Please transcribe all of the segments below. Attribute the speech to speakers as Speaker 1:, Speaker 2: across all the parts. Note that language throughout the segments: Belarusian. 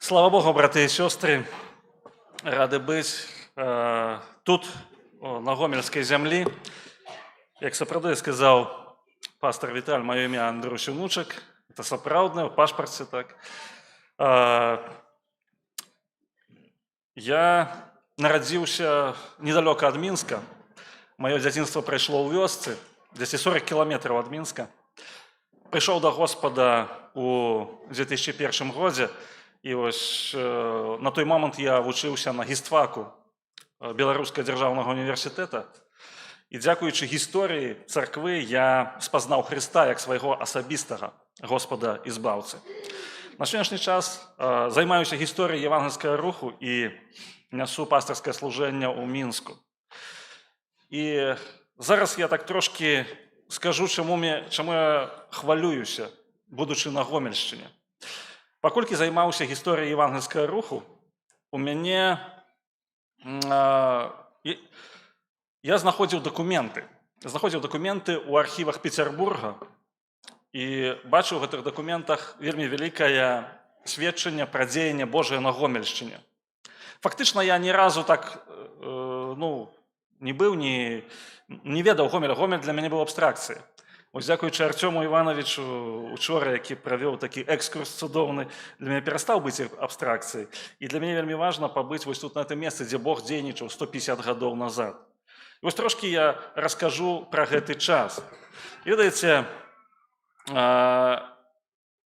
Speaker 1: Слава Богу, браты и сестры, рады быть тут, на гомельской землі. Як сапраўды сказаў пастор Віталь, маё імя Андрюш Унучак, это сапраўднае, в пашпарце так. Я нарадзіўся недалёка ад Мінска. Маё дзяцінства прайшло ў вёсцы, дзесь 40 кіламетраў ад Мінска. Прыйшоў да Господа у 2001 годзе, і вось на той момант я вучыўся на гістфаку Беларускага дзяржаўнага універсітэта. І дзякуючы гісторыі царквы я спазнаў Хрыста як свайго асабістага Господа і збаўцы. На сённяшні час займаюся гісторыяй евангельскага руху і нясу пастырскае служэнне ў Мінску. І зараз я так трошкі скажу, чаму я хвалююся, будучы на Гомельшчыне. Паколькі займаўся гісторыяй евангельскага руху, у мяне я знаходзіў дакументы ў архівах Петербурга і бачыў у гэтых дакументах вельмі вялікае сведчанне пра дзеянне Божае на Гомельшчыне. Фактычна я ні разу так не быў, не ведаў Гомеля. Гомель для мяне быў абстракцыяй. Вось дзякуючы Артёму Івановичу учора, які правёў такі экскурс цудоўны, для мяне перастаў быць абстракцыяй. І для мяне вельмі важна пабыць вось тут на гэтым месцы, дзе Бог дзейнічаў 150 гадоў назад. І вось трошкі я раскажу пра гэты час. Ведаеце,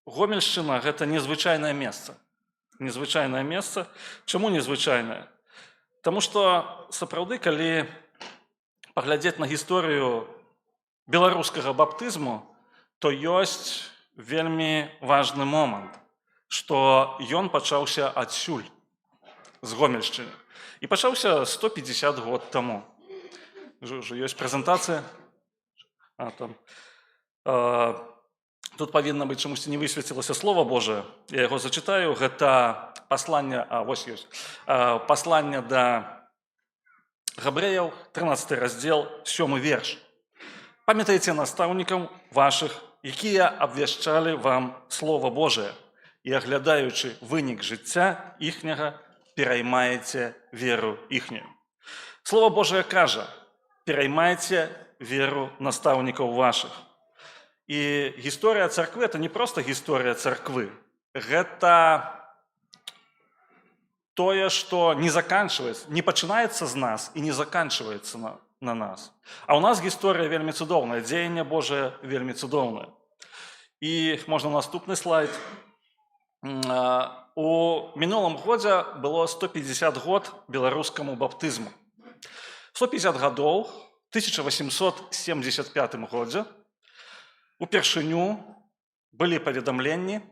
Speaker 1: Гомельшчына – гэта незвычайнае месца. Незвычайнае месца. Чаму незвычайнае? Таму што сапраўды, калі паглядзець на гісторыю беларускага баптызму, то ёсць вельмі важны момант, што ён пачаўся адсюль, з Гомельшчыны. І пачаўся 150 год таму. Уже ёсць прэзентацыя. Тут павінна быць, чамусьці не высветлілася Слова Божае. Я яго зачытаю. Гэта пасланне да Габрэяў, 13 раздзел, 7 верш. Памятайце настаўнікам вашых, якія абвяшчалі вам Слова Божае, і, аглядаючы вынік жыцця іхняга, пераймаеце веру іхнюю. Слова Божае кажа: пераймайце веру настаўнікаў вашых. І гісторыя царквы – это не проста гісторыя царквы. Гэта тое, што не заканчваецца, не пачынаецца з нас і не заканчваецца на нас. А ў нас гісторыя вельмі цудоўная, дзеянне Божае вельмі цудоўнае. І можна наступны слайд. У мінулым годзе было 150 год беларускаму баптызму. 150 гадоў, 1875 годзе, упершыню былі паведамленні,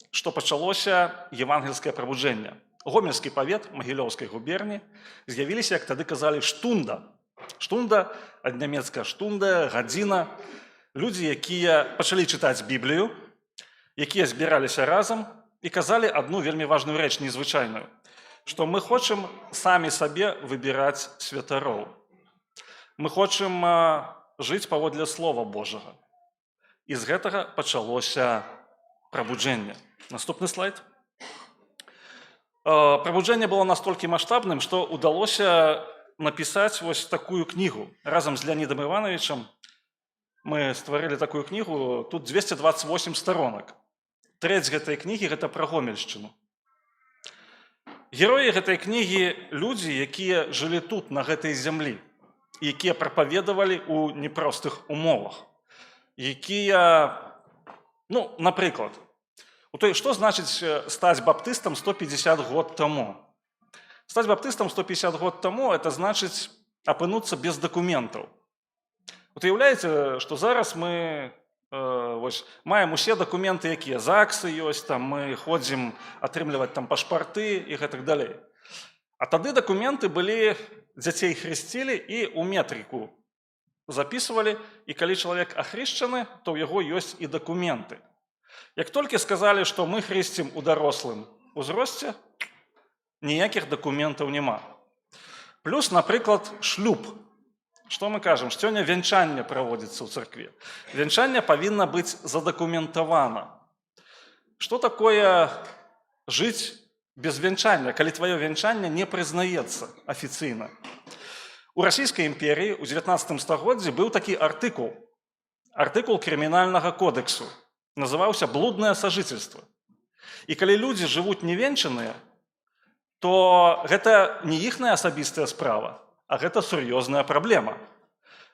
Speaker 1: што пачалося евангельскае прабуджэнне. Гомельскі павет Магілёўскай губерні з'явіліся, як тады казалі, штунда. Штунда, ад нямецкая штунда, гадзіна. Людзі, якія пачалі чытаць Біблію, якія збіраліся разам і казалі адну вельмі важную рэч, незвычайную, што мы хочам самі сабе выбіраць святароў. Мы хочам жыць паводле Слова Божага. І з гэтага пачалося прабуджэнне. Наступны слайд. Прабуджэнне было настолькі маштабным, што ўдалося напісаць вось такую кнігу. Разам з Леонідам Івановичам мы стварылі такую кнігу, тут 228 сторонак. Трэць гэтай кнігі – гэта пра Гомельшчыну. Героі гэтай кнігі – людзі, якія жылі тут, на гэтай зямлі, якія прапаведавалі ў непростых умовах, якія, напрыклад, што значыць стаць баптыстам 150 год таму? Стаць баптыстам 150 год таму – это значыць апынуцца без дакументаў. Уяўляеце, што зараз мы маем усе дакументы, якія ЗАГСы ёсць, мы ходзім атрымліваць пашпарты і гэтак далей. А тады дакументы былі, дзяцей хрысцілі і ў метрыку запісвалі, і калі чалавек ахрышчаны, то ў яго ёсць і дакументы. Як толькі сказалі, што мы хрысцім у дарослым узросце, ніякіх дакументаў няма. Плюс, напрыклад, шлюб. Што мы кажам? Сёння вянчанне праводзіцца ў царкве. Вянчанне павінна быць задакументавана. Што такое жыць без вянчання, калі твоё вянчанне не прызнаецца афіцыйна. У расійскай імперіі ў 19 стагоддзі быў такі артыкул крымінальнага кодэксу, называўся блуднае сажительство. І калі людзі жывуць невенчаныя, то гэта не іхная асабістая справа, а гэта сур'ёзная праблема.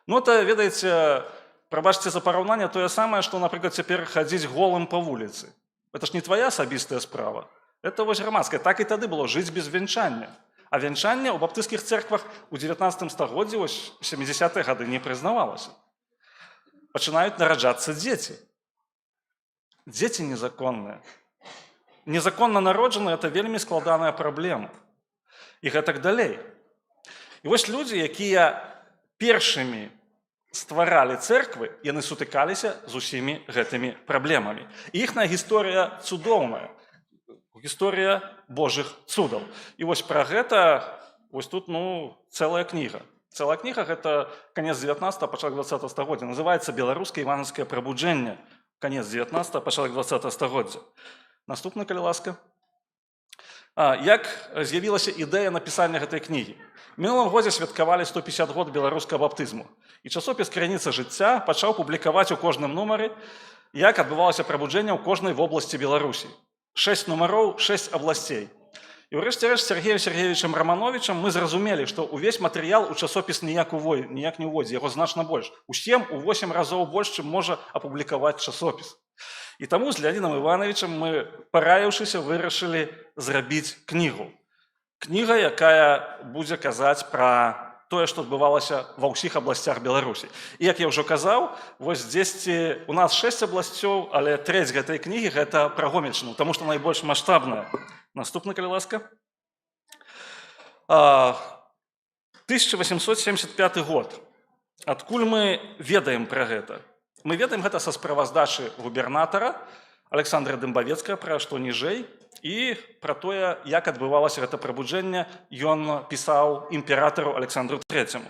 Speaker 1: Ну, это, ведаеце, прабачце за параўнанне, тое самае, што, напрыклад, цяпер хадзіць голым па вуліцы. Это ж не твоя асабістая справа, это вось грамадская. Так і тады было жыць без вянчання. А вянчанне ў баптысцкіх церквах у 19 стагоддзі, вось 70-е гады не прызнавалася. Пачынаюць нараджацца дзеці. Дзеці незаконныя. Незаконна народжаны – это вельмі складаная праблема. І гэтак далей. І вось людзі, якія першымі стваралі церквы, яны сутыкаліся з усімі гэтымі праблемамі. І іхная гісторыя цудоўная. Гісторыя Божых цудаў. І вось пра гэта, вось тут, цэлая кніга. Цэлая кніга – гэта канец 19-го, пачатак 20-го стагоддзя. Называецца «Беларускае евангельскае прабуджэнне». Канец 19-го, пачатак 20-го стагоддзя. Наступны, калі ласка. Як з'явілася ідэя напісання гэтай кнігі? У мінулым годзе святкавалі 150 год беларускага баптызму. І часопіс «Крыніца жыцця» пачаў публікаваць у кожным нумары, як адбывалася прабуджэнне ў кожнай вобласці Беларусі. 6 нумароў, 6 абласцей. І ўрэшце рэшт Сергеем Сергеевичем Романовичем мы зразумелі, што ўвесь матэрыял у часопіс ніяк не ўводзе, яго значна больш. У 7, у 8 разоў больш, чым можа апублікаваць часопіс. І таму з Леонідам Івановичем мы, параіўшыся, вырашылі зрабіць кнігу. Кніга, якая будзе казаць пра тое, што адбывалася ва ўсіх абласцях Беларусі. І як я ўжо казаў, вось дзесьці у нас 6 абласцёў, але трэць гэтай кнігі – гэта пра Гомельшчыну, таму што найбольш маштабная. Наступны, калі ласка. 1875 год. Адкуль мы ведаем пра гэта? Мы ведаем гэта са справаздачы губернатара Александра Дымбавецкага, пра што ніжэй, і пра тое, як адбывалася гэта прабуджэнне, ён пісаў імператару Александру III.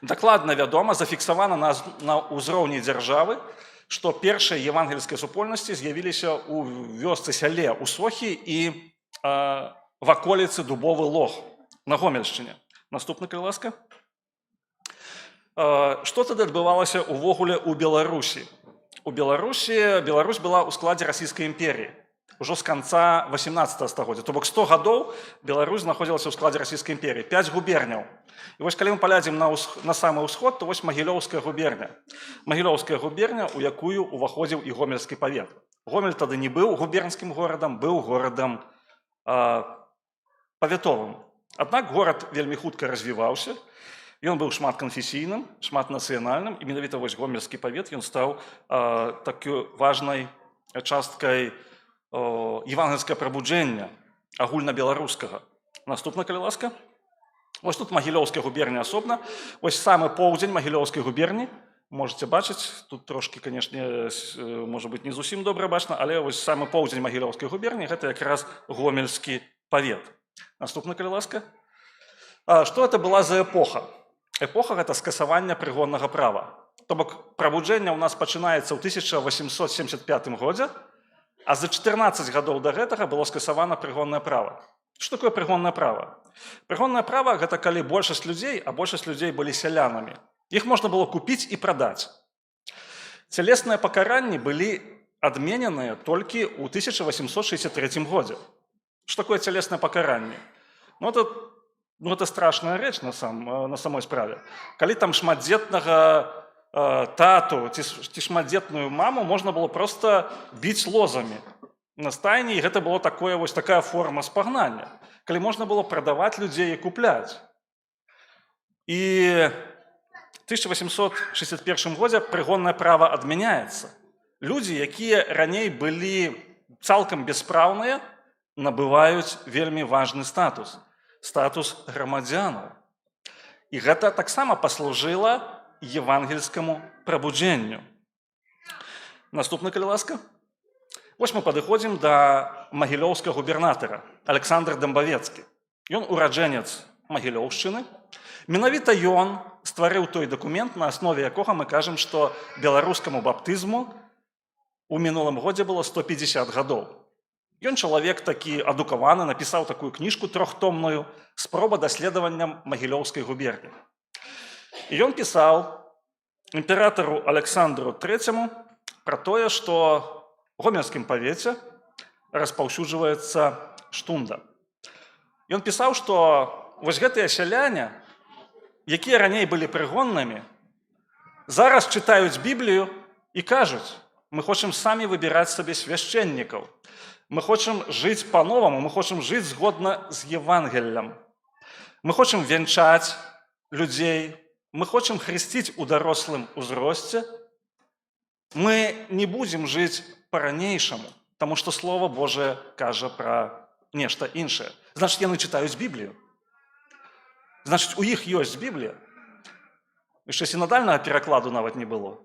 Speaker 1: Дакладна вядома, зафіксавана на ўзроўні дзяржавы, што першыя евангельскія супольнасці з'явіліся ў вёсцы-сяле ў Сохі і ваколіцы Дубовы Лог на Гомельшчыне. Наступны, калі ласка. Што тады адбывалася ўвогуле ў Беларусі? У Беларусі Беларусь была ў складзе Расійскай імперіі. Ужо з канца 18 стагоддзя. То бок 100 гадоў Беларусь знаходзілася ў складзе Расійскай імперіі. 5 губерняў. І вось калі мы паглядзім на самы ўсход, то вось Магілёўская губерня. Магілёўская губерня, у якую ўваходзіў і Гомельскі павет. Гомель тады не быў губернскім горадам, быў горадам павятовым. Аднак горад вельмі хутка развіваўся. Ён быў шматканфесійным, шматнацыянальным, і менавіта вось Гомельскі павет ён стаў такой важнай часткай евангельскае прабуджэння агульнабеларускага. Наступна, калі ласка. Вось тут Магілёўская губерня асобна. Вось самы поўдзень Магілёўскай губерні. Можете бачыць, тут трошкі, канешне, можа быць, не зусім добра бачна, але вось самы поўдзень Магілёўскай губерні гэта якраз Гомельскі павет. Наступна, калі ласка. Што гэта была за эпоха? Эпоха гэта скасавання прыгоннага права. То бок прабуджэнне ў нас пачынаецца ў 1875 годзе, а за 14 гадоў да гэтага было скасавана прыгоннае права. Што такое прыгоннае права? Прыгоннае права – гэта калі большасць людзей, а большасць людзей былі сялянамі. Іх можна было купіць і прадаць. Цялесныя пакаранні былі адмененыя толькі ў 1863 годзе. Што такое цялеснае пакаранне? Это страшная рэч на самой справе. Калі там шматдзетнага тату ці шматдзетную маму можна было проста біць лозамі на стайні, і гэта была такая форма спагнання, калі можна было прадаваць людзей і купляць. І в 1861 годзе прыгоннае права адмяняецца. Людзі, якія раней былі цалкам бяспраўныя, набываюць вельмі важны статус грамадзянаў. І гэта таксама паслужыла евангельскаму прабуджэнню. Наступны, калі ласка. Вось мы падыходзім да магілёўскага губернатара Александр Дымбавецкі. Ён ураджэнец Магілёўшчыны. Менавіта ён стварыў той дакумент, на аснове якога мы кажам, што беларускаму баптызму у мінулым годзе было 150 гадоў. Ён чалавек такі адукаваны, напісаў такую кніжку трохтомную «Спроба даследавання Магілёўскай губерні». І ён пісаў імператару Александру III пра тое, што ў гомельскім павеце распаўсюджваецца штунда. Ён пісаў, што вось гэтыя сяляне, якія раней былі прыгоннымі, зараз чытаюць Біблію і кажуць: мы хочам самі выбіраць сабе свяшчэннікаў, мы хочам жыць па-новаму, мы хочам жыць згодна з Евангеллем, мы хочам вянчаць людзей, мы хочам хрысціць у дарослым узросце, мы не будзем жыць па-ранейшаму, таму што Слова Божае кажа пра нешта іншае. Значыць, яны чытаюць Біблію. Значыць, у іх ёсць Біблія. Яшчэ сінадальнага перакладу нават не было.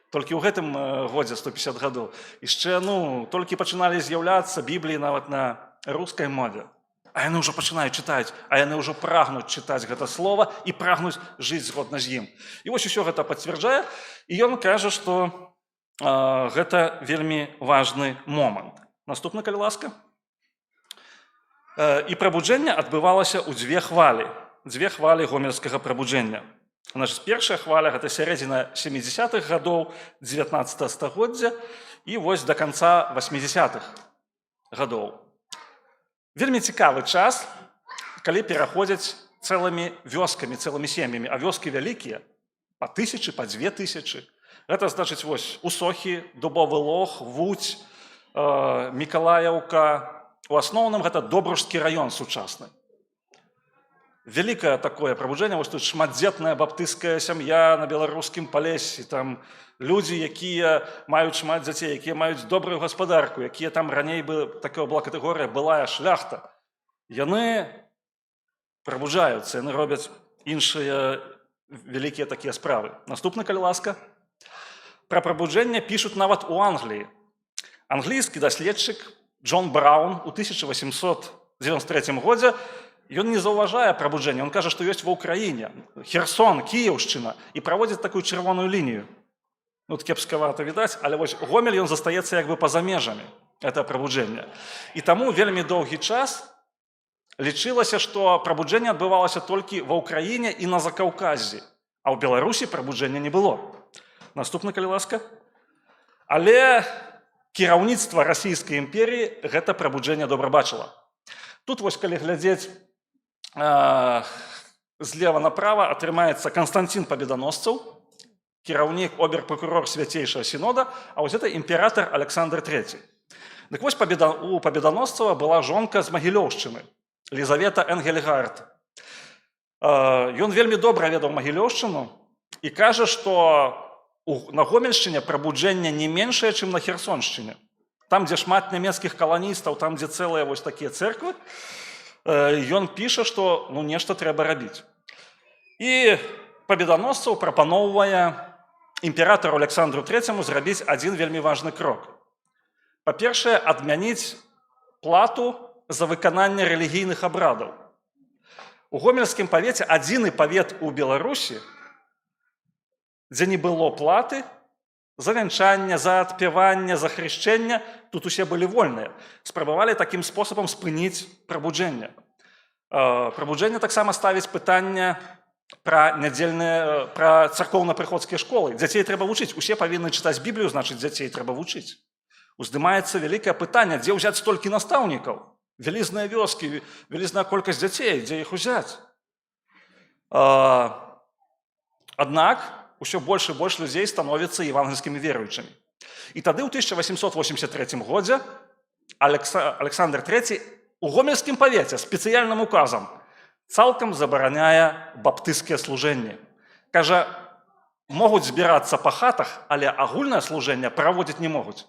Speaker 1: Толькі ў гэтым годзе 150 гадоў. Яшчэ, толькі пачыналі з'яўляцца Бібліі нават на рускай мове. А яны ўжо пачынаюць чытаць, а яны ўжо прагнуць чытаць гэта слова і прагнуць жыць згодна з ім. І вось усё гэта пацвярджае, і ён кажа, што гэта вельмі важны момант. Наступны, калі ласка. І прабуджэнне адбывалася ў дзве хвалі гомельскага прабуджэння. Значыць, першая хваля – гэта сярэдзіна 70-х гадоў 19 стагоддзя і вось да канца 80-х гадоў. Вельмі цікавы час, калі пераходзяць цэлымі вёскамі, цэлымі сем'ямі, а вёскі вялікія, па 1000, па 2000. Гэта значыць вось Усохі, Дубовы Лог, Вуць, Мікалаеўка. У асноўным гэта Добружскі раён сучасны. Вялікае такое прабуджэнне, вось тут шматдзетная баптысцкая сям'я на беларускім палесі, там людзі, якія маюць шмат дзяцей, якія маюць добрую гаспадарку, якія там раней такая была катэгорыя былая шляхта. Яны прабуджаюцца, яны робяць іншыя вялікія такія справы. Наступны, калі ласка. Пра прабуджэнне пішуць нават у Англіі. Англійскі даследчык Джон Браун у 1893 годзе ён не заўважае прабуджэнне, ён кажа, што ёсць ва ўкраіне, Херсон, Кіеўшчына, і праводзіць такую чырвоную лінію. Тут кепскавата відаць, але вось Гомель ён застаецца як бы па-за межамі гэта прабуджэння. І таму вельмі доўгі час лічылася, што прабуджэнне адбывалася толькі ва ўкраіне і на Закаўказі, а ў Беларусі прабуджэння не было. Наступны, калі ласка. Але кіраўніцтва расійскай імперіі гэта прабуджэнне добра бачыла. Тут вось калі глядзець злева направа, атрымаецца Канстанцін Пабеданосцаў, кіраўнік обер-прокурор Свяцейшага Сінода, а вось гэта імператар Александр III. Дык вось у Пабеданосцава была жонка з Магілёўшчыны, Лізавета Энгельгард. Ён вельмі добра ведаў Магілёўшчыну і кажа, што на Гомельшчыне прабуджэнне не меншае, чым на Херсоншчыне. Там, дзе шмат нямецкіх каланістаў, там, дзе цэлыя вось такія цэрквы, ён піша, што нешта трэба рабіць. І Пабеданосцаў прапаноўвае імператару Александру III зрабіць адзін вельмі важны крок. Па-першае, адмяніць плату за выкананне рэлігійных абрадаў. У гомельскім павеце адзіны павет у Беларусі, дзе не было платы за вянчанне, за адпяванне, за хрышчэнне, тут усе былі вольныя. Спрабавалі такім спосабам спыніць прабуджэнне. Прабуджэнне таксама ставіць пытанне пра царкоўна-прыходскія школы. Дзяцей трэба вучыць. Усе павінны чытаць Біблію, значыць, дзяцей трэба вучыць. Уздымаецца вялікае пытанне, дзе ўзяць столькі настаўнікаў? Вялізныя вёскі, вялізная колькасць дзяцей, дзе іх узяць? Аднак, усё больш і больш людзей становяцца евангельскімі веруючымі. І тады ў 1883 годзе Александр III у гомельскім павеце спецыяльным указам цалкам забараняе баптысцкія служэнні. Кажа, могуць збірацца па хатах, але агульнае служэнне праводзіць не могуць.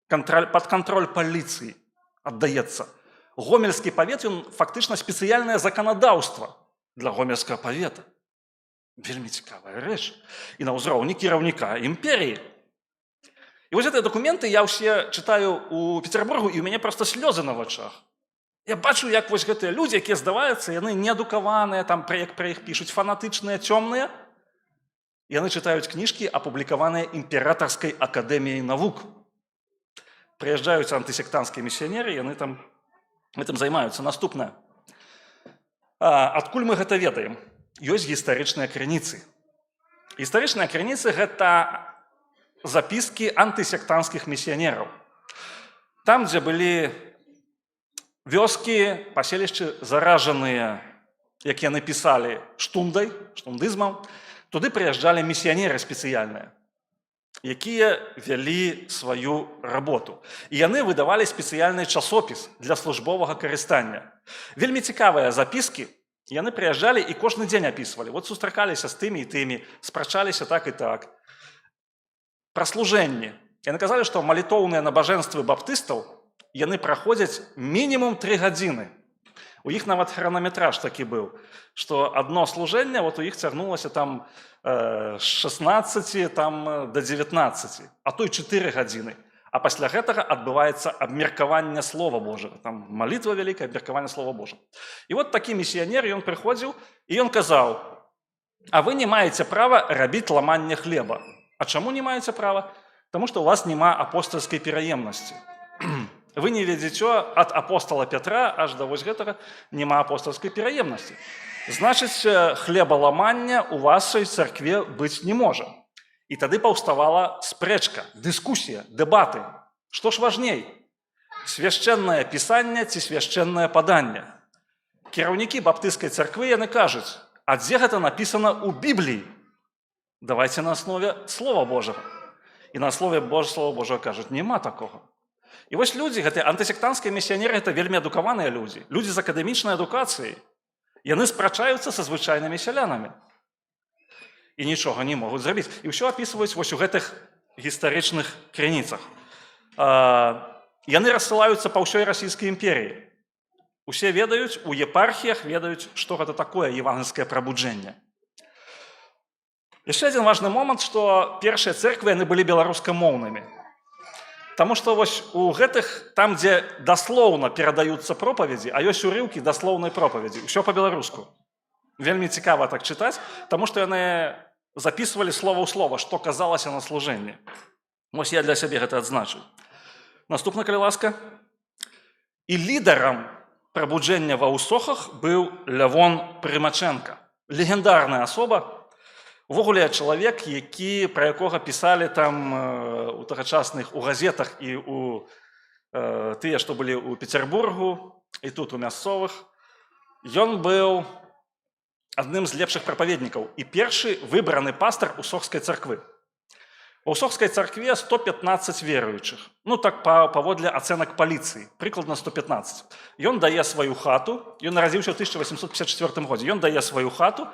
Speaker 1: Пад кантроль паліцыі аддаецца. Гомельскі павет, ён фактычна спецыяльнае заканадаўства для гомельскага павета. Вельмі цікавая рэч. І на ўзроўні кіраўніка імперіі. І вось гэтыя дакументы я ўсе чытаю у Петербургу, і ў мяне проста слёзы на вачах. Я бачу, як вось гэтыя людзі, якія здаваюцца, яны неадукаваныя, там пра іх пішуць фанатычныя, цёмныя. Яны чытаюць кніжкі, апублікаваныя імператарскай акадэміяй навук. Прыязджаюць антысектанцкія місіянеры, яны там гэтым займаюцца. Наступнае. Адкуль мы гэта ведаем? Ёсць гістарычныя крыніцы. Гістарычныя крыніцы – гэта запіскі антысектанцкіх місіянераў. Там, дзе былі вёскі, паселішчы заражаныя, як яны пісалі, штундызмам, туды прыязджалі місіянеры спецыяльныя, якія вялі сваю работу. І яны выдавалі спецыяльны часопіс для службовага карыстання. Вельмі цікавыя запіскі, яны прыязджалі і кожны дзень апісвалі. Вот сустракаліся з тымі і тымі, спрачаліся так і так. Пра служэнне. Яны казалі, што малітоўныя набажэнствы баптыстаў яны праходзяць мінімум 3 гадзіны. У іх нават хранаметраж такі быў, што адно служэнне вот у іх цягнулася там з 16 там, до 19, а то і 4 гадзіны. А пасля гэтага адбываецца абмеркаванне Слова Божага. Там малітва вялікая, абмеркаванне Слова Божага. І вот такі місіянер, ён прыходзіў, і ён казаў: а вы не маеце права рабіць ламанне хлеба. А чаму не маеце права? Таму што у вас няма апостальскай пераемнасці. Вы не ведзеце ад апостола Пятра аж да вось гэтага няма апостальскай пераемнасці. Значыць, хлебаламання у вашай царкве быць не можа. І тады паўставала спрэчка, дыскусія, дэбаты. Што ж важней? Свяшчэннае пісанне ці свяшчэннае паданне? Кіраўнікі баптысцкай царквы яны кажуць: а дзе гэта напісана ў Бібліі? Давайце на аснове Слова Божага. І на аснове Слова Божага кажуць: няма такога. І вось людзі, гэтыя антысектанцкія місіянеры, гэта вельмі адукаваныя людзі, людзі з акадэмічнай адукацыяй. Яны спрачаюцца са звычайнымі сялянамі і нічога не могуць зрабіць. І ўсё апісваюць вось у гэтых гістарычных крыніцах. Яны рассылаюцца па ўсёй расійскай імперіі. Усе ведаюць, у епархіях ведаюць, што гэта такое евангельскае прабуджэнне. Яшчэ адзін важны момант, што першыя цэрквы яны былі беларускамоўнымі. Таму што вось у гэтых, там, дзе даслоўна перадаюцца пропаведзі, а ёсць урыўкі даслоўнай пропаведзі, ўсё па-беларуску. Вельмі цікава так чытаць, таму што яны запісвалі слова ў слова, што казалася на служэнні. Вось я для сябе гэта адзначыў. Наступна, калі ласка. І лідарам прабуджэння ва ўсохах быў Лявон Прымачэнка. Легендарная асоба. Увогуле чалавек, пра якога пісалі там у тагачасных у газетах і у тыя, што былі ў Пецербургу, і тут у мясцовых. Ён быў адным з лепшых прапаведнікаў і першы выбраны пастар Усохскай царквы. У Усохскай царкве 115 веруючых. Ну так паводле ацэнак паліцыі, прыкладна 115. Ён дае сваю хату, ён нарадзіўся ў 1854 годзе. Ён дае сваю хату,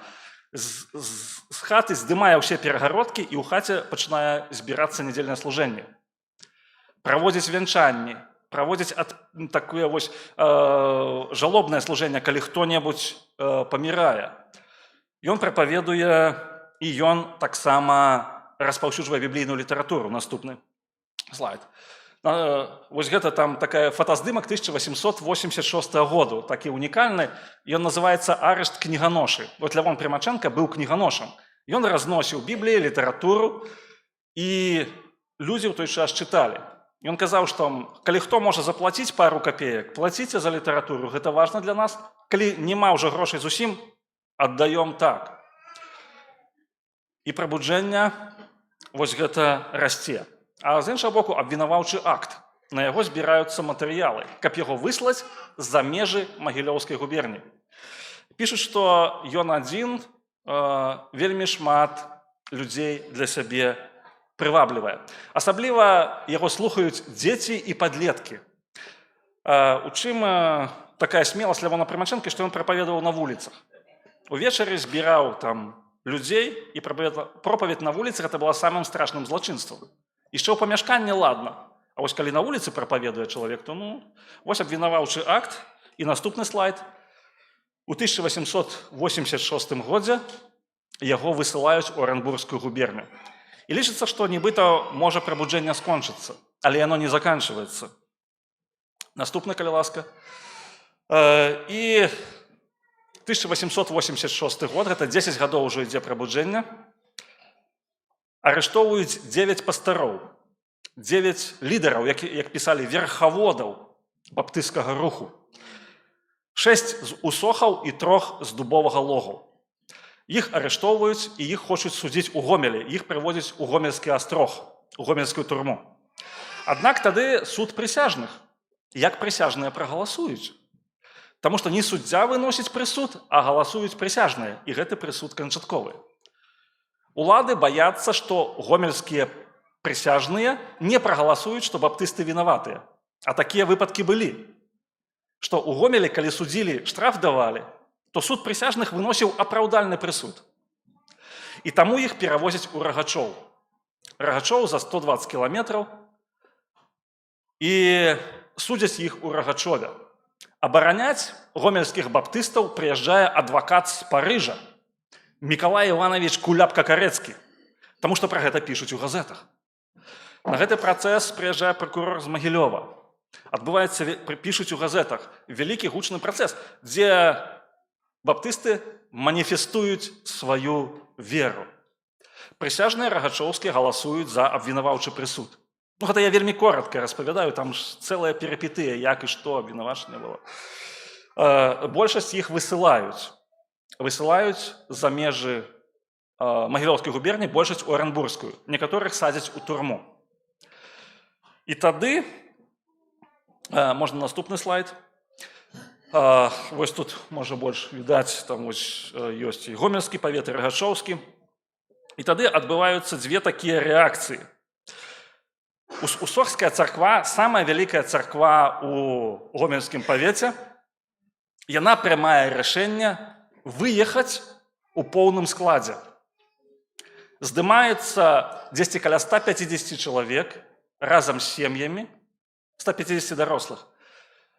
Speaker 1: з хаты здымае ўсе перагародкі і ў хаце пачынае збірацца нядзельнае служэнне. Праводзіць вянчанні, праводзіць такое вось жалобнае служэнне, калі хто-небудзь памірае. Ён прапаведуе і ён таксама распаўсюджвае біблійную літаратуру. Наступны слайд. Вось гэта там такая фотаздымак 1886 году, такі унікальны. Ён называецца «Арышт кніганошы». Вот Лявон Прымачэнка быў кніганошам. Ён разносіў Біблію, літаратуру, і людзі ў той час чыталі. Ён казаў, што калі хто можа заплаціць пару капеек, плаціце за літаратуру, гэта важна для нас. Калі няма ўжо грошай зусім, аддаём так. І прабуджэнне вось гэта расце. А з іншага боку, абвінаваўчы акт. На яго збіраюцца матэрыялы, каб яго выслаць з-за межы Магілёўскай губерні. Пішуць, што ён адзін вельмі шмат людзей для сябе прываблівае. Асабліва яго слухаюць дзеці і падлеткі. У чым такая смеласць Лявона Прымачэнкі, што ён прапаведаваў на вуліцах. Увечары збіраў там людзей, і пропаведь на вуліцах гэта была самым страшным злачынствам. Яшчэ ў памяшканні ладна. А вось калі на вуліцы прапаведуе чалавек, то вось абвінаваўчы акт. І наступны слайд. У 1886 годзе яго высылаюць у Арэнбургскую губерню. І лічыцца, што нібыта можа прабуджэнне скончыцца, але яно не заканчваецца. Наступны, калі ласка. І 1886 год, гэта 10 гадоў ужо ідзе прабуджэнне. Арыштоўваюць 9 пастароў. 9 лідараў, як пісалі, верхаводаў баптысцкага руху, 6 з усохаў і 3 з дубовага логу. Іх арыштоўваюць і іх хочуць судзіць у Гомелі, іх прыводзяць у Гомельскі астрог, у гомельскую турму. Аднак тады суд прысяжных. Як прысяжныя прагаласуюць? Таму што не суддзя выносіць прысуд, а галасуюць прысяжныя, і гэты прысуд канчатковы. Улады баяцца, што гомельскія прысяжныя не прагаласуюць, што баптысты вінаватыя. А такія выпадкі былі. Што ў Гомелі, калі судзілі, штраф давалі, то суд прысяжных выносіў апраўдальны прысуд. І таму іх перавозяць у Рагачоў. Рагачоў за 120 кіламетраў, і судзяць іх у Рагачове. Абараняць гомельскіх баптыстаў прыязджае адвакат з Парыжа, Мікалай Іванович Куляпка-Карэцкі, таму што пра гэта пішуць у газетах. На гэты працэс прыязджае пракурор з Магілёва. Адбываецца, пішуць у газетах, вялікі гучны працэс, дзе баптысты маніфестуюць сваю веру. Прысяжныя рагачоўскія галасуюць за абвінаваўчы прысуд. Гэта я вельмі коротка распавядаю, там ж цэлая перыпетыя, як і што абвінавачанне было. Большасць іх высылаюць. Высылаюць за межы Магілёўскай губерні, большасць у Арэнбургскую. Некаторых садзяць у турму. І тады, можна наступны слайд, вось тут можа больш відаць, там вось ёсць і гомельскі павет, і рагачоўскі. І тады адбываюцца дзве такія рэакцыі. Усохская царква, самая вялікая царква у гомельскім павеце, яна прымае рашэнне выехаць у поўным складзе. Здымаецца дзесьці каля 150 чалавек разам з сем'ямі, 150 дарослых,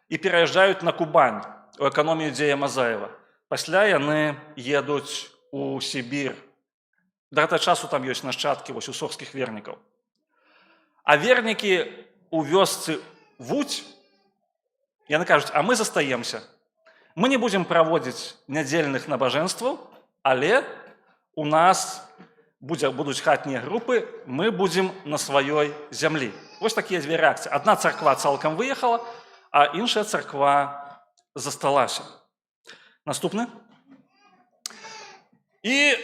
Speaker 1: і пераязджаюць на Кубань, у эканомію Дзея Мазаева. Пасля яны едуць у Сібір. Да гэтага часу там ёсць нашчадкі усохскіх вернікаў. А вернікі у вёсцы Вуць, яны кажуць, а мы застаемся. Мы не будзем праводзіць нядзельных набажэнстваў, але у нас будуць хатнія групы, мы будзем на сваёй зямлі. Вось такія дзве рэакцыі. Адна царква цалкам выехала, а іншая царква засталася. Наступны. І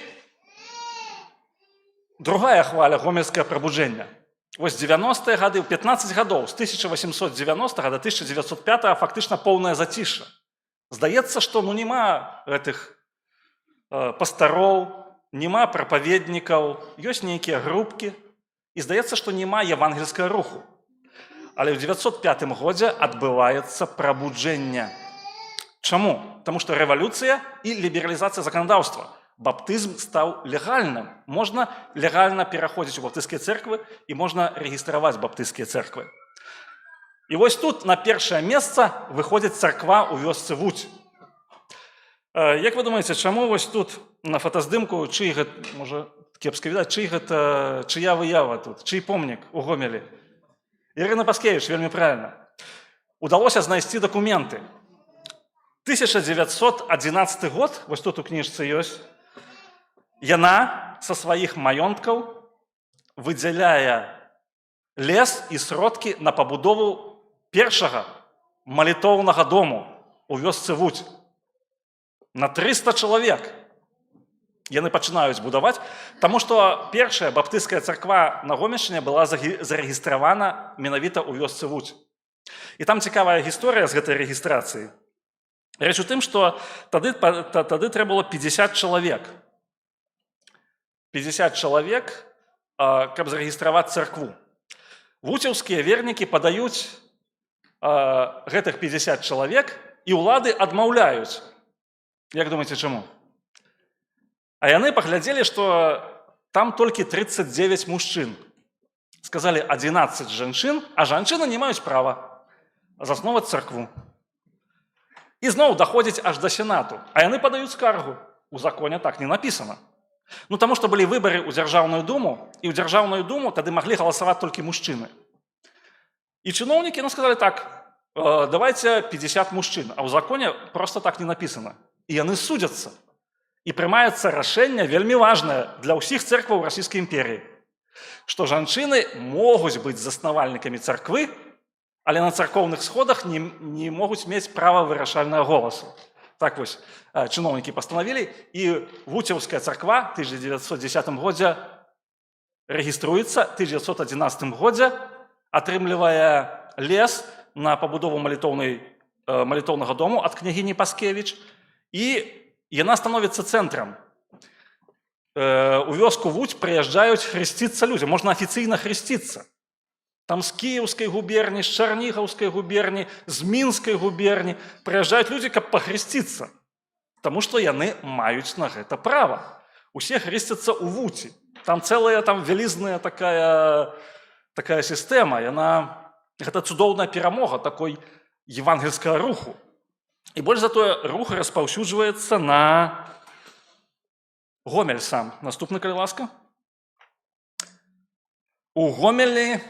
Speaker 1: другая хваля гомельскае прабуджэння. Вось 90-е гады, 15 гадоў, з 1890 да 1905 фактычна поўнае зацішша. Здаецца, што няма гэтых пастароў, няма прапаведнікаў, ёсць нейкія групкі, і здаецца, што няма евангельскага руху. Але ў 905 годзе адбываецца прабуджэнне. Чаму? Таму што рэвалюцыя і лібералізацыя заканадаўства. Баптызм стаў легальным. Можна легальна пераходзіць у баптысцкія цэрквы і можна рэгістраваць баптысцкія цэрквы. І вось тут на першае месца выходзіць царква ў вёсцы Вуць. Як вы думаеце, чаму вось тут на фотаздымку, чый гэта, можа кепска відаць, чыя выява тут, чый помнік у Гомелі? Ірына Паскевіч, вельмі правільна. Удалося знайсці дакументы. 1911 год, вось тут у кніжцы ёсць, яна са сваіх маёнткаў выдзяляе лес і сродкі на пабудову першага малітоўнага дому у вёсцы Вуць. На 300 чалавек яны пачынаюць будаваць, таму што першая баптысцкая царква на Гомельшчыне была зарэгістравана менавіта ў вёсцы Вуць. І там цікавая гісторыя з гэтай рэгістрацыі. Рэч у тым, што тады трэба было 50 чалавек. 50 чалавек, каб зарэгістраваць царкву. Вуцеўскія вернікі падаюць гэтых 50 чалавек, і ўлады адмаўляюць. Як думаеце, чаму? А яны паглядзелі, што там толькі 39 мужчын. Сказалі 11 жанчын, а жанчыны не маюць права засноваць царкву. І зноў даходзіць аж да Сенату. А яны падаюць скаргу. У законе так не напісана. Ну, таму што былі выбары ў Дзяржаўную думу, і ў Дзяржаўную думу тады маглі галасаваць толькі мужчыны. І чыноўнікі сказалі так, давайте 50 мужчын, а ў законе проста так не напісана. І яны судзяцца. І прымаецца рашэнне вельмі важнае для ўсіх цэркваў Расійскай імперіі. што жанчыны могуць быць заснавальнікамі царквы, але на царкоўных сходах не могуць мець права вырашальнага голасу. Так вось чыноўнікі пастанавілі, і Вуцеўская царква ў 1910 годзе рэгіструецца, ў 1911 годзе атрымлівае лес на пабудову малітоўнага дому ад княгіні Паскевіч, і яна становіцца цэнтрам. У вёску Вуць прыязджаюць хрысціцца людзі, можна афіцыйна хрысціцца. Там з Кіеўскай губерні, з Чарнігаўскай губерні, з Мінскай губерні прыязджаюць людзі, каб пахрысціцца, таму што яны маюць на гэта права. Усе хрысцяцца ў Вуці. Там цэлая вялізная такая сістэма, гэта цудоўная перамога такой евангельскага руху. І больш за тое, рух распаўсюджваецца на Гомель сам. Наступны, калі ласка. У Гомелі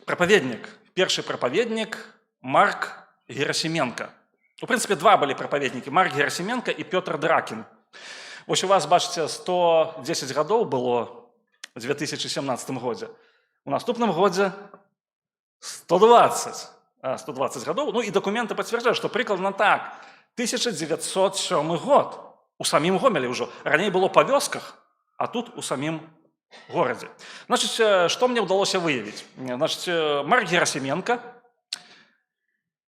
Speaker 1: прапаведнік, першы прапаведнік Марк Герасіменка. У прынцыпе, два былі прапаведнікі, Марк Герасіменка і Пётр Дракін. Вось у вас, бачыце, 110 гадоў было ў 2017 годзе. У наступным годзе 120 гадоў. Ну і дакументы пацвярджаюць, што прыкладна так. 1907 год. У самім Гомелі ўжо. Раней было па вёсках, а тут у самім горадзе. Значыць, што мне ўдалося выявіць? Значыць, Марк Герасіменка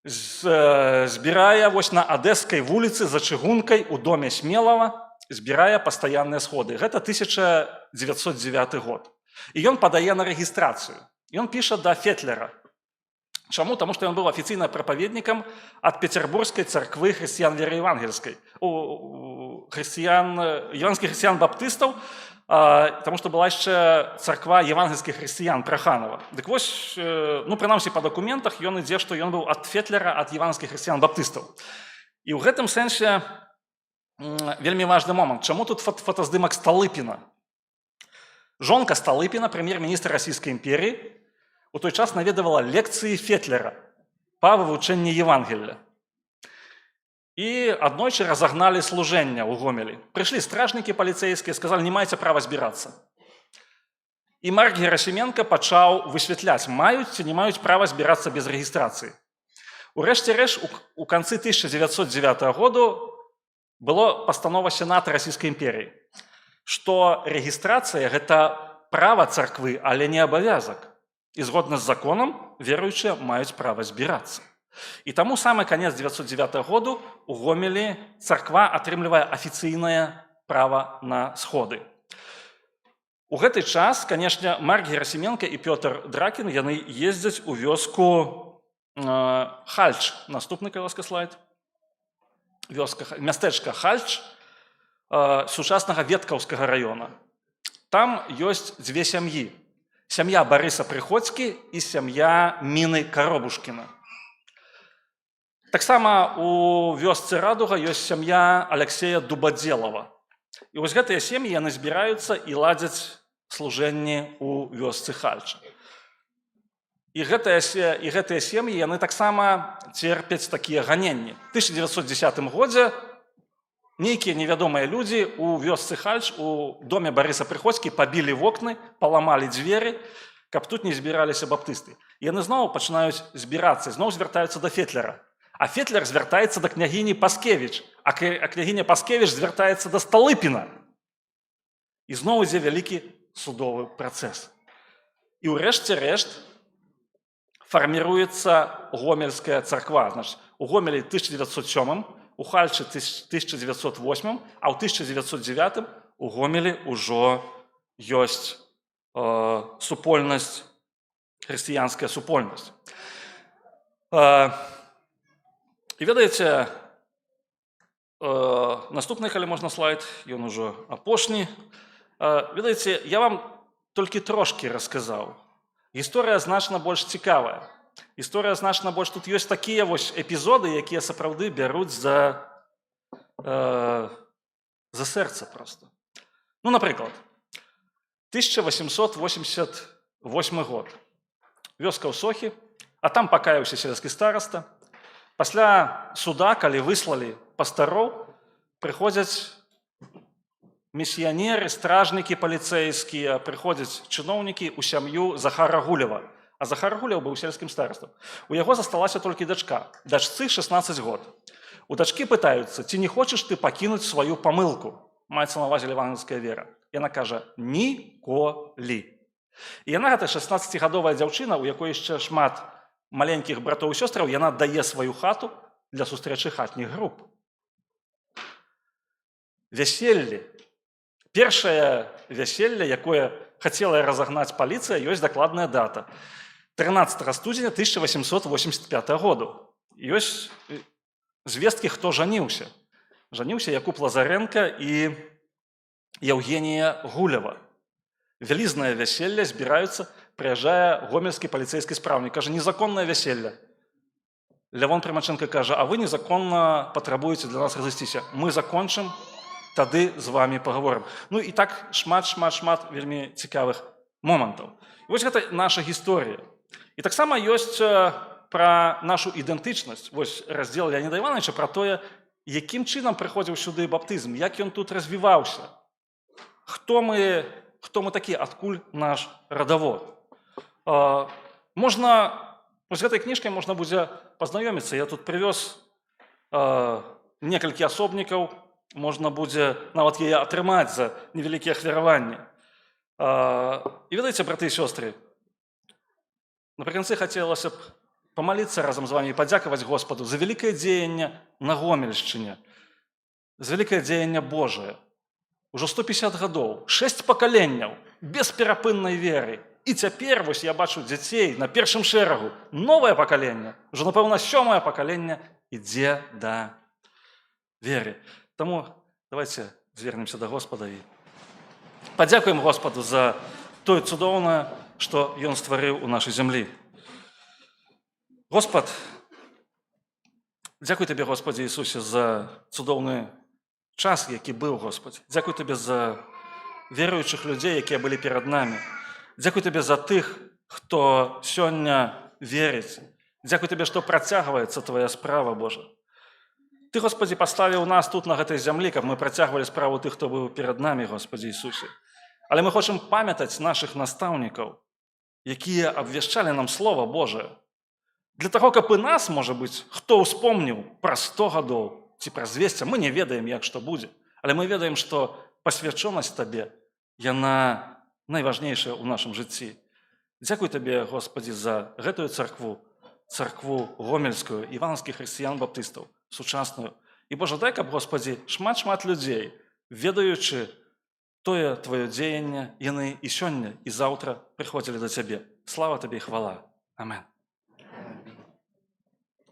Speaker 1: збірае вось на Адэскай вуліцы за чыгункай у доме Смелава, збірае пастаянныя сходы. Гэта 1909 год. І ён падае на рэгістрацыю. Ён піша да Фетлера. Чаму? Таму што ён быў афіцыйна прапаведнікам ад Петербургскай царквы хрысціян веры евангельскай. Евангельскіх хрысціян-баптыстаў, таму што была яшчэ царква евангельскіх хрысціян Праханова. Дык вось, прынамсі па дакументах ён ідзе, што ён быў ад Фетлера, ад евангельскіх хрысціян-баптыстаў. І ў гэтым сэнсе вельмі важны момант. Чаму тут фотаздымак Сталыпіна? Жонка Сталыпіна, прэм'ер-міністр Расійскай імперіі, у той час наведавала лекцыі Фетлера па вывучэнні Евангелля. І аднойчы разагналі служэння ў Гомелі. Прыйшлі стражнікі паліцэйскія, сказалі, не маеце права збірацца. І Марк Герасіменка пачаў высвятляць, маюць ці не маюць права збірацца без рэгістрацыі. Урэшце рэшт, у канцы 1909 году была пастанова Сената Расійскай імперіі, што рэгістрацыя – гэта права царквы, але не абавязак. І згодна з законам веруючыя маюць права збірацца. І таму самы канец 1909 году у Гомелі царква атрымлівае афіцыйнае права на сходы. У гэты час, канешне, Марк Герасіменка і Пётр Дракін, яны ездзяць у вёску Хальч. Наступны, калі ласка, слайд. Мястэчка Хальч сучаснага Веткаўскага раёна. Там ёсць дзве сям'і. Сям'я Барыса Прыходзькі і сям'я Міны Каробушкіна. Таксама у вёсцы Радуга ёсць сям'я Алексея Дубадзелава. І вось гэтыя сем'і яны збіраюцца і ладзяць служэнні ў вёсцы Хальча. І гэтыя сем'і яны таксама церпяць такія ганенні. У 1910 годзе нейкія невядомыя людзі у вёсцы Хальч у доме Барыса Прыходзькі пабілі вокны, паламалі дзверы, каб тут не збіраліся баптысты. Яны зноў пачынаюць збірацца, зноў звяртаюцца да Фетлера. А Фетлер звяртаецца да княгіні Паскевіч, а княгіня Паскевіч звяртаецца да Сталыпіна. І зноў ідзе вялікі судовы працэс. І ўрэшце рэшт фарміруецца Гомельская царква. Значыць, у Гомелі 1907, у Хальчы 1908, а ў 1909 у Гомелі ўжо ёсць супольнасць, хрысціянская супольнасць. І ведаеце, наступны, калі можна слайд, ён ужо апошні. Ведаеце, я вам толькі трошкі расказаў. Гісторыя значна больш цікавая. Гісторыя значна больш, тут ёсць такія вось эпізоды, якія сапраўды бяруць за сэрца проста. Ну, напрыклад, 1888 год. Вёска ў Сохі, а там пакаяўся сельскі стараста. Пасля суда, калі выслалі пастароў, прыходзяць місіянеры, стражнікі паліцэйскія, прыходзяць чыноўнікі ў сям'ю Захара Гулева. А Захар Гулев быў сельскім старастам. У яго засталася толькі дачка. Дачцы 16 год. У дачкі пытаюцца, ці не хочаш ты пакінуць сваю памылку? Маецца на ўвазе евангельская вера. Яна кажа, ніколі. І яна, гэта 16-гадовая дзяўчына, у якой яшчэ шмат маленькіх братоў і сёстраў, яна аддае сваю хату для сустрэчы хатніх груп. Вяселле. Першае вяселле, якое хацела разагнаць паліцыя, ёсць дакладная дата. 13 студзеня 1885 году. Ёсць звесткі, хто жаніўся. Жаніўся Якуб Лазаренко і Евгенія Гулева. Вялізнае вяселле, збіраюцца, прыязджае гомельскі паліцэйскі спраўнік. Кажа, незаконнае вяселле. Лявон Прымаченко кажа, а вы незаконна патрабуеце для нас разысціся. Мы закончым, тады з вами паговорым. Ну і так шмат вельмі цікавых момантаў. І вось гэта наша гісторыя. І таксама ёсць пра нашу ідэнтычнасць. Вось раздзел Леаніда Івановича пра тое, якім чынам прыходзіў сюды баптызм, як ён тут развіваўся. Хто мы такі, адкуль наш радавод. Можна, з гэтай кніжкай можна будзе пазнаёміцца. Я тут прывёз некалькі асобнікаў, можна будзе нават яе атрымаць за невялікія ахвяраванні. І ведаеце, браты і сёстры, напрыканцы хацелася б памаліцца разам з вамі і падзякаваць Господу за вялікае дзеянне на Гомельшчыне, за вялікае дзеянне Божае. Ужо 150 гадоў, 6 пакаленняў, бесперапыннай веры. І цяпер, вось я бачу дзяцей на першым шэрагу, новае пакаленне, ужо, напэўна, 7-е пакаленне ідзе да веры. Таму давайте звернемся да Господа і падзякуем Господу за тое цудоўнае, што Ён стварыў у нашай зямлі. Господ, дзякуй Табе, Господзе Ісусе, за цудоўны час, які быў, Господь. Дзякуй Табе за веруючых людзей, якія былі перад намі. Дзякуй Табе за тых, хто сёння верыць. Дзякуй Табе, што працягваецца Твая справа, Божа. Ты, Господи, паставіў нас тут, на гэтай зямлі, каб мы працягвалі справу тых, хто быў перад намі, Господи Ісусе. Але мы хочам памятаць нашых настаўнікаў, якія абвяшчалі нам Слова Божае. Для таго, каб і нас, можа быць, хто ўспомніў праз 100 гадоў ці праз 200, мы не ведаем, як што будзе. Але мы ведаем, што пасвячонасць Табе, яна найважнейшая ў нашым жыцці. Дзякуй Табе, Господі, за гэтую царкву, царкву гомельскую, іванскіх хрысціян-баптыстаў, сучасную. І, Божа, дай, каб, Господі, шмат людзей, ведаючы тое Твоё дзеянне, яны і сёння, і заўтра прыходзілі да Цябе. Слава Табе і хвала. Амен.